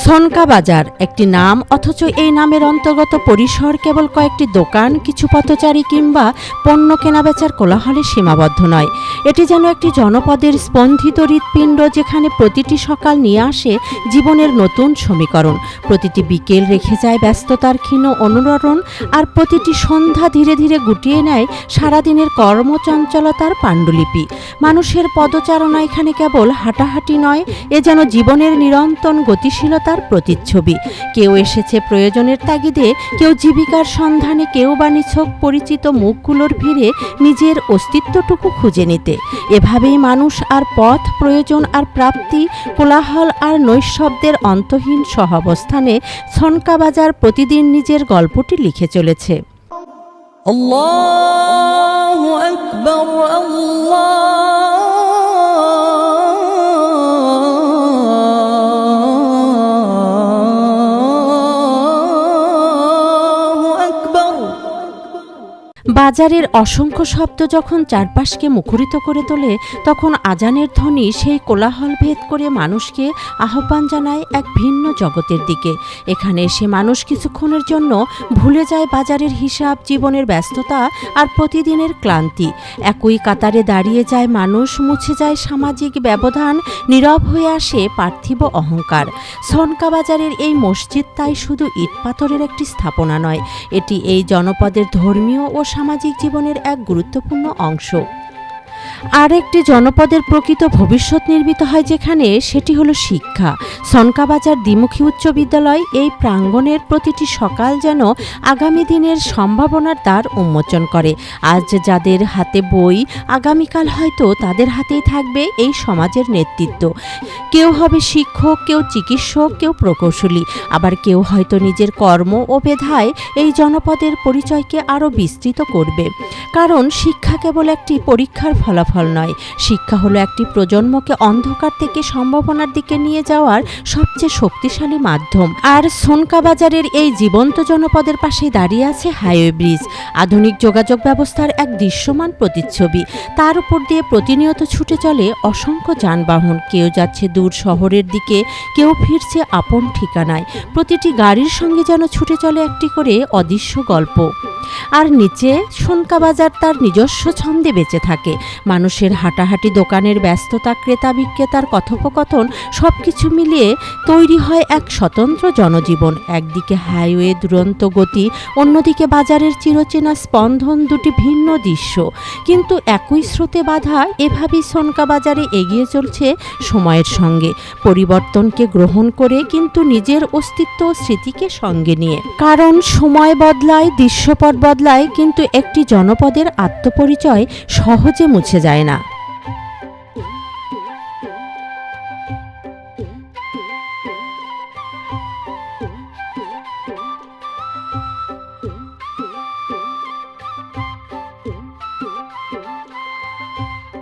সনকা বাজার একটি নাম, অথচ এই নামের অন্তর্গত পরিসর কেবল কয়েকটি দোকান, কিছু পথচারী কিংবা পণ্য কেনাবেচার কোলাহলে সীমাবদ্ধ নয়। এটি যেন একটি জনপদের স্পন্দিত হৃৎপিণ্ড, যেখানে প্রতিটি সকাল নিয়ে আসে জীবনের নতুন সমীকরণ, প্রতিটি বিকেল রেখে যায় ব্যস্ততার ক্ষীণ অনুরণন, আর প্রতিটি সন্ধ্যা ধীরে ধীরে গুটিয়ে নেয় সারাদিনের কর্মচঞ্চলতার পাণ্ডুলিপি। মানুষের পদচারণা এখানে কেবল হাঁটাহাঁটি নয়, এ যেন জীবনের নিরন্তর গতিশীলতার প্রতিচ্ছবি। কেউ এসেছে প্রয়োজনের তাগিদে, কেউ জীবিকার সন্ধানে, কেউ বা নিছক পরিচিত মুখগুলোর ভিড়ে নিজের অস্তিত্বটুকু খুঁজে নিতে। এভাবেই মানুষ আর পথ, প্রয়োজন আর প্রাপ্তি, কোলাহল আর নৈঃশব্দের অন্তহীন সহাবস্থানে সনকা বাজার প্রতিদিন নিজের গল্পটি লিখে চলেছে। আল্লাহু আকবার, বাজারের অসংখ্য শব্দ যখন চারপাশকে মুখরিত করে তোলে, তখন আজানের ধ্বনি সেই কোলাহল ভেদ করে মানুষকে আহ্বান জানায় এক ভিন্ন জগতের দিকে। এখানে এসে মানুষ কিছুক্ষণের জন্য ভুলে যায় বাজারের হিসাব, জীবনের ব্যস্ততা আর প্রতিদিনের ক্লান্তি। একই কাতারে দাঁড়িয়ে যায় মানুষ, মুছে যায় সামাজিক ব্যবধান, নীরব হয়ে আসে পার্থিব অহংকার। সনকা বাজারের এই মসজিদ তাই শুধু ইট পাথরের একটি স্থাপনা নয়, এটি এই জনপদের ধর্মীয় ও সামাজিক জীবনের এক গুরুত্বপূর্ণ অংশ। আর একটি জনপদের প্রকৃত ভবিষ্যৎ নির্মিত হয় যেখানে, সেটি হলো শিক্ষা। সনকা বাজার দ্বিমুখী উচ্চ বিদ্যালয় এই প্রাঙ্গণের প্রতিটি সকাল যেন আগামী দিনের সম্ভাবনার দ্বার উন্মোচন করে। আজ যাদের হাতে বই, আগামীকাল হয়তো তাদের হাতেই থাকবে এই সমাজের নেতৃত্ব। কেউ হবে শিক্ষক, কেউ চিকিৎসক, কেউ প্রকৌশলী, আবার কেউ হয়তো নিজের কর্ম ও মেধায় এই জনপদের পরিচয়কে আরও বিস্তৃত করবে। কারণ শিক্ষা কেবল একটি পরীক্ষার ফলাফল নয়, শিক্ষা হলো একটি প্রজন্মকে অন্ধকার থেকে সম্ভাবনার দিকে নিয়ে যাওয়ার সবচেয়ে শক্তিশালী মাধ্যম। আর সনকা বাজারের এই জীবন্ত জনপদের পাশে দাঁড়িয়ে আছে হাইওয়ে ব্রিজ, আধুনিক যোগাযোগ ব্যবস্থার এক দৃশ্যমান প্রতিচ্ছবি। তার উপর দিয়ে প্রতিনিয়ত ছুটে চলে অসংখ্য যানবাহন, কেউ যাচ্ছে দূর শহরের দিকে, কেউ ফিরছে আপন ঠিকানায়। প্রতিটি গাড়ির সঙ্গে যেন ছুটে চলে একটি করে অদৃশ্য গল্প। আর নিচে সনকা বাজার তার নিজস্ব ছন্দে বেঁচে থাকে। মানুষের হাঁটাহাঁটি, দোকানের ব্যস্ততা, ক্রেতা বিক্রেতার কথোপকথন, সবকিছু মিলিয়ে তৈরি হয় এক স্বতন্ত্র জনজীবন। একদিকে হাইওয়ে দুরন্ত গতি, অন্যদিকে বাজারের চিরচেনা স্পন্দন, দুটি ভিন্ন দৃশ্য কিন্তু একই স্রোতে বাঁধা। এভাবেই সনকা বাজারে এগিয়ে চলছে সময়ের সঙ্গে, পরিবর্তনকে গ্রহণ করে, কিন্তু নিজের অস্তিত্ব ও স্মৃতিকে সঙ্গে নিয়ে। কারণ সময় বদলায়, দৃশ্যপট বদলায়, কিন্তু একটি জনপদের আত্মপরিচয় সহজে মুছে যায় না।